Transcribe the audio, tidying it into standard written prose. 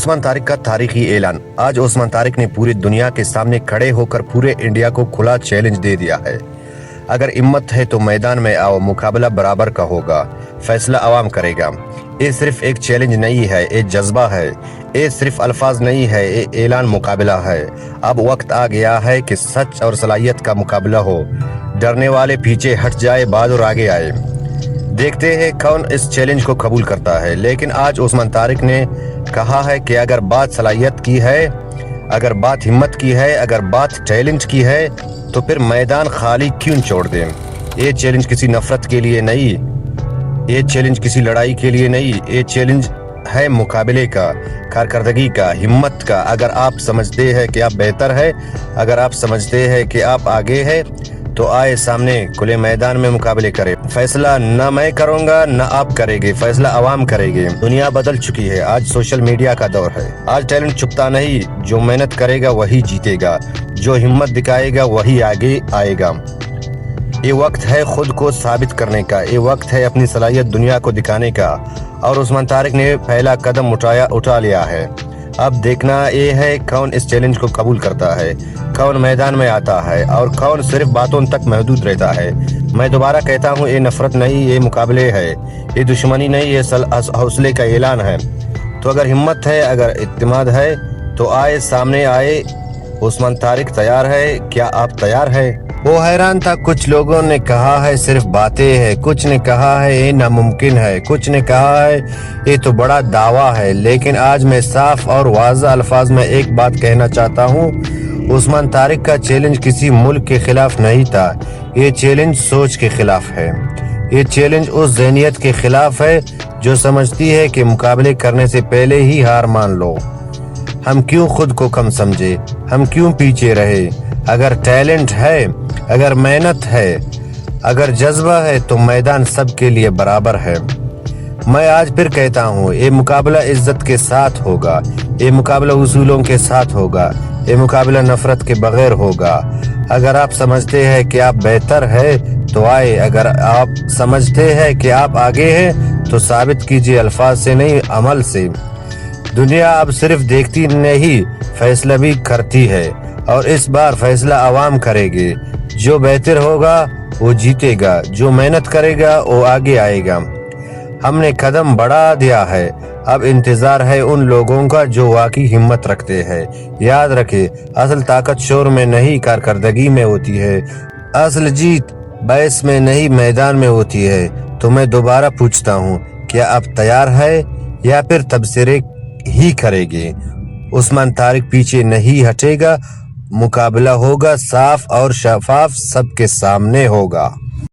ओस्मान तारिक का तारीखी ऐलान। आज ओस्मान तारिक ने पूरी दुनिया के सामने खड़े होकर पूरे इंडिया को खुला चैलेंज दे दिया है। अगर हिम्मत है तो मैदान में आओ, मुकाबला बराबर का होगा, फैसला अवाम करेगा। ये सिर्फ एक चैलेंज नहीं है, ये जज्बा है। ये सिर्फ अल्फाज नहीं है, ये ऐलान मुकाबला है। अब वक्त आ गया है कि सच और सलाहियत का मुकाबला हो। डरने वाले पीछे हट जाए, बहादुर आगे आए। देखते हैं कौन इस चैलेंज को कबूल करता है। लेकिन आज ओस्मान तारिक ने कहा है कि अगर बात सलाहियत की है, अगर बात हिम्मत की है, अगर बात चैलेंज की है, तो फिर मैदान खाली क्यों छोड़ दें। ये चैलेंज किसी नफरत के लिए नहीं, ये चैलेंज किसी लड़ाई के लिए नहीं, ये चैलेंज है मुकाबले का, कारकर्दगी का, हिम्मत का। अगर आप समझते हैं कि आप बेहतर है, अगर आप समझते हैं कि आप आगे है, तो आए सामने खुले मैदान में मुकाबले करें। फैसला न मैं करूंगा न आप करेंगे, फैसला अवाम करेंगे। दुनिया बदल चुकी है, आज सोशल मीडिया का दौर है। आज टैलेंट छुपता नहीं, जो मेहनत करेगा वही जीतेगा, जो हिम्मत दिखाएगा वही आगे आएगा। ये वक्त है खुद को साबित करने का, ये वक्त है अपनी सलाहियत दुनिया को दिखाने का। और ओस्मान तारिक ने पहला कदम उठा लिया है। अब देखना ये है कौन इस चैलेंज को कबूल करता है, कौन मैदान में आता है और कौन सिर्फ बातों तक महदूद रहता है। मैं दोबारा कहता हूँ, ये नफरत नहीं, ये मुकाबले है, ये दुश्मनी नहीं, ये हौसले का ऐलान है। तो अगर हिम्मत है, अगर इत्मीनान है, तो आए सामने आए। ओस्मान तारिक तैयार है, क्या आप तैयार है? वो हैरान था। कुछ लोगों ने कहा है सिर्फ बातें हैं, कुछ ने कहा है ये नामुमकिन है, कुछ ने कहा है ये तो बड़ा दावा है। लेकिन आज मैं साफ और वाज़ेह अल्फाज में एक बात कहना चाहता हूँ, ओस्मान तारिक का चैलेंज किसी मुल्क के खिलाफ नहीं था, ये चैलेंज सोच के खिलाफ है। ये चैलेंज उस ज़हनियत के खिलाफ है जो समझती है कि मुकाबले करने से पहले ही हार मान लो। हम क्यों खुद को कम समझे, हम क्यों पीछे रहे? अगर टैलेंट है, अगर मेहनत है, अगर जज्बा है, तो मैदान सबके लिए बराबर है। मैं आज फिर कहता हूँ, ये मुकाबला इज्जत के साथ होगा, ये मुकाबला उसूलों के साथ होगा, ये मुकाबला नफरत के बगैर होगा। अगर आप समझते हैं कि आप बेहतर है तो आए, अगर आप समझते हैं कि आप आगे हैं तो साबित कीजिए, अल्फाज से नहीं अमल से। दुनिया अब सिर्फ देखती नहीं, फैसला भी करती है, और इस बार फैसला अवाम करेगी। जो बेहतर होगा वो जीतेगा, जो मेहनत करेगा वो आगे आएगा। हमने कदम बढ़ा दिया है, अब इंतजार है उन लोगों का जो वाकई हिम्मत रखते हैं। याद रखे, असल ताकत शोर में नहीं, कारकर्दगी में होती है। असल जीत बहस में नहीं, मैदान में होती है। तो मैं दोबारा पूछता हूँ, क्या आप तैयार है या फिर तबसरे ही करेंगे? ओस्मान तारिक पीछे नहीं हटेगा, मुकाबला होगा साफ और शफाफ, सबके सामने होगा।